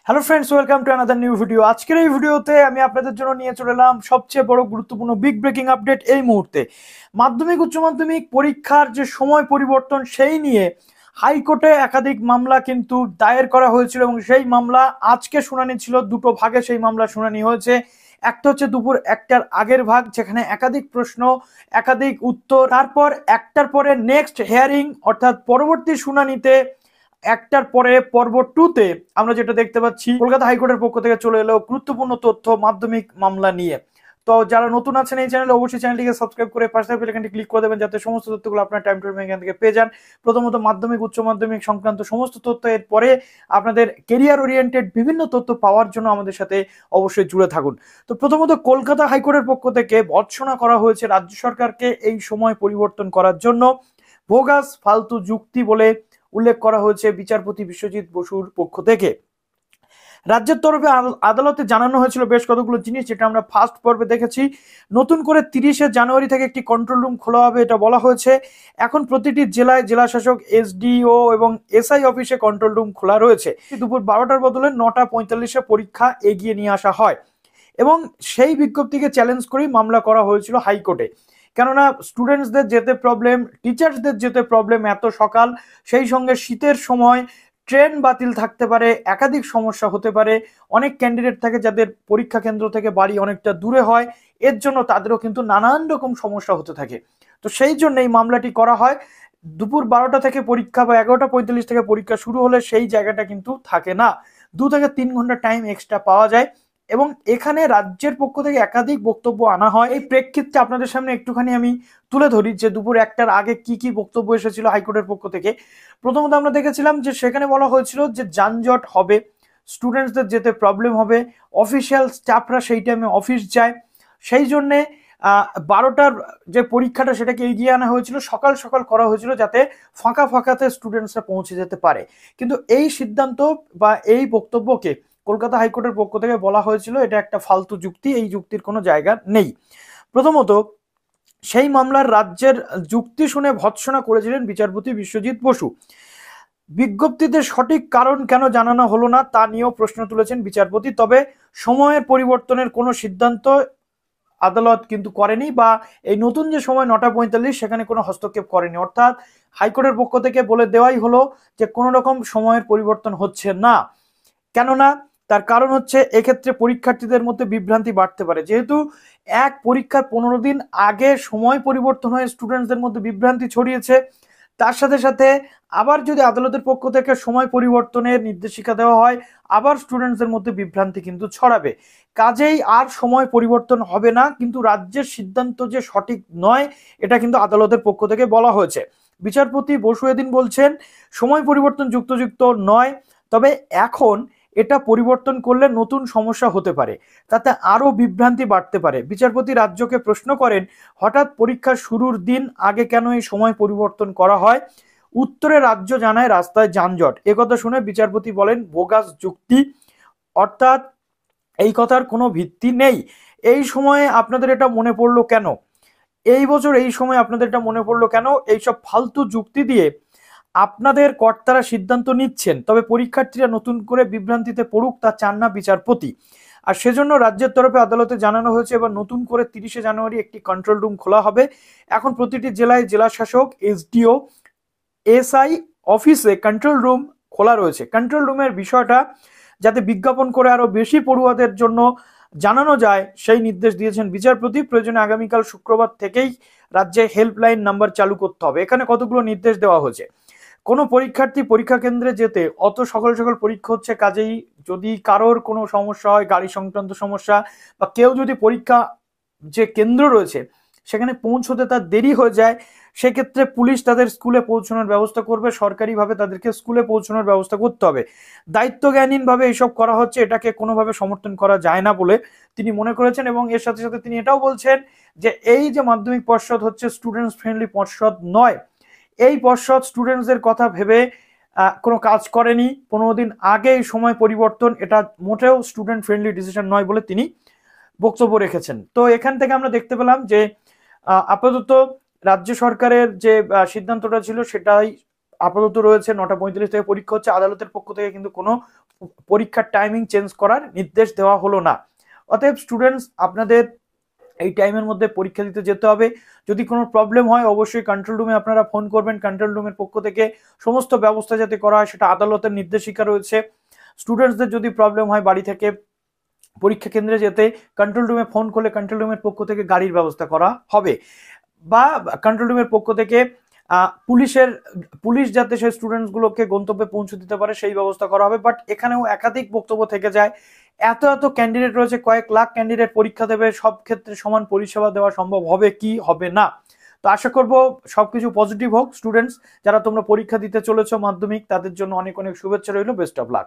Hello friends, welcome to another new video. আজকের এই ভিডিওতে আমি আপনাদের জন্য নিয়ে চলে এলাম সবচেয়ে বড় গুরুত্বপূর্ণ বিগ ব্রেকিং আপডেট এই মুহূর্তে। মাধ্যমিক উচ্চ মাধ্যমিক পরীক্ষার যে সময় পরিবর্তন সেই নিয়ে হাইকোর্টে একাধিক মামলা কিন্তু দায়ের করা হয়েছিল এবং সেই মামলা আজকে শুনানি ছিল। দুটো ভাগে সেই মামলা শুনানি হয়েছে। একটা হচ্ছে দুপুর একটার আগের ভাগ, যেখানে একাধিক প্রশ্ন, একাধিক উত্তর, তারপর একটার পরে নেক্সট হিয়ারিং অর্থাৎ পরবর্তী শুনানিতে একটার পরে পর্ব 2 তে আমরা যেটা দেখতে পাচ্ছি, কলকাতা হাইকোর্টের পক্ষ থেকে চলে এলো গুরুত্বপূর্ণ তথ্য মাধ্যমিক মামলা নিয়ে। তো যারা নতুন আছেন এই চ্যানেলে, অবশ্যই চ্যানেলটিকে সাবস্ক্রাইব করে পাশে বেল আইকনটি ক্লিক করে দেবেন, যাতে সমস্ত তথ্যগুলো আপনার টাইম টু টাইম এখান থেকে পেয়ে যান। প্রথমত মাধ্যমিক উচ্চ মাধ্যমিক সংক্রান্ত সমস্ত তথ্য, এর পরে আপনাদের কেরিয়ার ওরিয়েন্টেড বিভিন্ন তথ্য পাওয়ার জন্য আমাদের সাথে অবশ্যই জুড়ে থাকুন। তো প্রথমত কলকাতা হাইকোর্টের পক্ষ থেকে ভর্ৎসনা করা হয়েছে রাজ্য সরকারকে এই সময় পরিবর্তন করার জন্য। বোগাস ফালতু যুক্তি বলে উল্লেখ করা হয়েছে বিচারপতি বিশ্বজিৎ বসুর পক্ষ থেকে। রাজ্যের তরফে আদালতে জানানো হয়েছিল বেশ কতগুলো জিনিস, যেটা আমরা ফার্স্ট পর্বে দেখেছি। নতুন করে 30শে জানুয়ারি থেকে একটি কন্ট্রোল রুম খোলা হবে, এটা বলা হয়েছে। এখন প্রতিটি জেলায় জেলা শাসক, এসডিও এবং এসআই অফিসে কন্ট্রোল রুম খোলা রয়েছে। দুপুর 12টার বদলে 9:45-এ পরীক্ষা এগিয়ে নিয়ে আসা হয় এবং সেই বিজ্ঞপ্তিকে চ্যালেঞ্জ করেই মামলা করা হয়েছিল হাইকোর্টে। কেননা স্টুডেন্টসদের যেতে প্রবলেম, টিচার্সদের যেতে প্রবলেম এত সকাল, সেই সঙ্গে শীতের সময় ট্রেন বাতিল থাকতে পারে, একাধিক সমস্যা হতে পারে। অনেক ক্যান্ডিডেট থাকে যাদের পরীক্ষা কেন্দ্র থেকে বাড়ি অনেকটা দূরে হয়, এর জন্য তাদেরও কিন্তু নানান রকম সমস্যা হতে থাকে। তো সেই জন্য এই মামলাটি করা হয়। দুপুর 12টা থেকে পরীক্ষা বা 11:45 থেকে পরীক্ষা শুরু হলে সেই জায়গাটা কিন্তু থাকে না, 2 থেকে 3 ঘন্টা টাইম এক্সট্রা পাওয়া যায়। এবং এখানে রাজ্যের পক্ষ থেকে একাধিক বক্তব্য আনা হয়। এই প্রেক্ষিতে আপনাদের সামনে একটুখানি আমি তুলে ধরি যে দুপুর 1টার আগে কি কি বক্তব্য এসেছিল হাইকোর্টের পক্ষ থেকে। প্রথমত আমরা দেখেছিলাম যে সেখানে বলা হয়েছিল যে যানজট হবে, স্টুডেন্টসদের যেতে প্রবলেম হবে, অফিসিয়াল স্টাফরা সেই টাইমে অফিস যায়, সেই জন্যে 12টার যে পরীক্ষাটা সেটাকে এগিয়ে আনা হয়েছিল, সকাল সকাল করা হয়েছিল, যাতে ফাঁকা ফাঁকাতে স্টুডেন্টসরা পৌঁছে যেতে পারে। কিন্তু এই সিদ্ধান্ত বা এই বক্তব্যকে কলকাতা হাইকোর্টের পক্ষ থেকে বলা হয়েছিল এটা একটা ফালতু যুক্তি, এই যুক্তির কোনো জায়গা নেই। প্রথমত সেই মামলার রাজ্যের যুক্তি শুনে ভর্ৎসনা করেছিলেন বিচারপতি বিশ্বজিৎ বসু। বিজ্ঞপ্তিতে সঠিক কারণ কেন জানানো হলো না তা নিয়েও প্রশ্ন তুলেছেন বিচারপতি। তবে সময়ের পরিবর্তনের কোনো সিদ্ধান্ত আদালত কিন্তু করেনি, বা এই নতুন যে সময় 9:45 সেখানে কোনো হস্তক্ষেপ করেনি। অর্থাৎ হাইকোর্টের পক্ষ থেকে বলে দেওয়াই হলো যে কোনো রকম সময়ের পরিবর্তন হচ্ছে না। কেননা তার কারণ হচ্ছে এক্ষেত্রে পরীক্ষার্থীদের মধ্যে বিভ্রান্তি বাড়তে পারে। যেহেতু এক পরীক্ষার 15 দিন আগে সময় পরিবর্তন হয়ে স্টুডেন্টসদের মধ্যে বিভ্রান্তি ছড়িয়েছে, তার সাথে সাথে আবার যদি আদালতের পক্ষ থেকে সময় পরিবর্তনের নির্দেশিকা দেওয়া হয়, আবার স্টুডেন্টসদের মধ্যে বিভ্রান্তি কিন্তু ছড়াবে। কাজেই আর সময় পরিবর্তন হবে না, কিন্তু রাজ্যের সিদ্ধান্ত যে সঠিক নয় এটা কিন্তু আদালতের পক্ষ থেকে বলা হয়েছে। বিচারপতি বসু এদিন বলছেন সময় পরিবর্তন যুক্ত নয়, তবে এখন এটা পরিবর্তন করলে নতুন সমস্যা হতে পারে, তাতে আরো বিভ্রান্তি বাড়তে পারে। বিচারপতি রাজ্যকে প্রশ্ন করেন হঠাৎ পরীক্ষা শুরুর দিন আগে কেন এই সময় পরিবর্তন করা হয়। উত্তরে রাজ্য জানায় রাস্তায় যানজট। একথা শুনে বিচারপতি বলেন বোগাস যুক্তি, অর্থাৎ এই কথার কোনো ভিত্তি নেই। এই সময়ে আপনাদের এটা মনে পড়লো কেন, এই বছর এই সময় আপনাদের এটা মনে পড়লো কেন? এইসব ফালতু যুক্তি দিয়ে আপনাদের কর্তারা সিদ্ধান্ত নিচ্ছেন, তবে পরীক্ষার্থীরা নতুন করে বিভ্রান্তিতে পড়ুক তা চান না বিচারপতি। আর সেজন্য রাজ্যের তরফে আদালতে জানানো হয়েছে এবার নতুন করে 30শে জানুয়ারি একটি কন্ট্রোল রুম খোলা হবে। এখন প্রতিটি জেলায় জেলা শাসক, এসডিও, এসআই অফিসে কন্ট্রোল রুম খোলা রয়েছে। কন্ট্রোল রুমের বিষয়টা যাতে বিজ্ঞাপন করে আরো বেশি পড়ুয়াদের জন্য জানানো যায় সেই নির্দেশ দিয়েছেন বিচারপতি। প্রয়োজনে আগামীকাল শুক্রবার থেকেই রাজ্যে হেল্পলাইন নাম্বার চালু করতে হবে। এখানে কতগুলো নির্দেশ দেওয়া হয়েছে। কোনো পরীক্ষার্থী পরীক্ষা কেন্দ্রে যেতে অত সকাল সকাল পরীক্ষা হচ্ছে, কাজেই যদি কারোর কোনো সমস্যা হয়, গাড়ি সংক্রান্ত সমস্যা, বা কেউ যদি পরীক্ষা যে কেন্দ্র রয়েছে সেখানে পৌঁছতে তার দেরি হয়ে যায়, সেক্ষেত্রে পুলিশ তাদের স্কুলে পৌঁছানোর ব্যবস্থা করবে, সরকারিভাবে তাদেরকে স্কুলে পৌঁছানোর ব্যবস্থা করতে হবে। দায়িত্বজ্ঞানহীনভাবে এইসব করা হচ্ছে, এটাকে কোনোভাবে সমর্থন করা যায় না বলে তিনি মনে করেছেন। এবং এর সাথে সাথে তিনি এটাও বলছেন যে এই যে মাধ্যমিক পর্ষদ হচ্ছে স্টুডেন্টস ফ্রেন্ডলি পর্ষদ নয়। এই পর্ষদ স্টুডেন্টসদের কথা ভেবে কোনো কাজ করেনি। 15 দিন আগে এই সময় পরিবর্তন, এটা মোটেও স্টুডেন্ট ফ্রেন্ডলি ডিসিশন নয় বলে তিনি বক্তব্য রেখেছেন। তো এখান থেকে আমরা দেখতে পেলাম যে আপাতত রাজ্য সরকারের যে সিদ্ধান্তটা ছিল সেটাই আপাতত রয়েছে। 9:45 থেকে পরীক্ষা হচ্ছে, আদালতের পক্ষ থেকে কিন্তু কোনো পরীক্ষার টাইমিং চেঞ্জ করার নির্দেশ দেওয়া হলো না। অতএব স্টুডেন্টস, আপনাদের এই টাইমের মধ্যে পরীক্ষা দিতে যেতে হবে। যদি কোনো প্রবলেম হয় অবশ্যই কন্ট্রোল রুমে আপনারা ফোন করবেন। কন্ট্রোল রুমের পক্ষ থেকে সমস্ত ব্যবস্থা যাতে করা হয় সেটা আদালতের নির্দেশিকা রয়েছে। স্টুডেন্টসদের যদি প্রবলেম হয় বাড়ি থেকে পরীক্ষা কেন্দ্রে যেতে, কন্ট্রোল রুমে ফোন করলে কন্ট্রোল রুমের পক্ষ থেকে গাড়ির ব্যবস্থা করা হবে, বা কন্ট্রোল রুমের পক্ষ থেকে পুলিশ যাতে সেই স্টুডেন্টসগুলোকে গন্তব্যে পৌঁছে দিতে পারে সেই ব্যবস্থা করা হবে। বাট এখানেও একাধিক বক্তব্য থেকে যায়, এত ক্যান্ডিডেট রয়েছে, কয়েক লাখ ক্যান্ডিডেট পরীক্ষা দেবে, সব ক্ষেত্রে সমান পরিষেবা দেওয়া সম্ভব হবে কি হবে না। তো আশা করব সবকিছু পজিটিভ হোক। স্টুডেন্টস যারা তোমরা পরীক্ষা দিতে চলেছো মাধ্যমিক, তাদের জন্য অনেক অনেক শুভেচ্ছা রইল। Best of luck.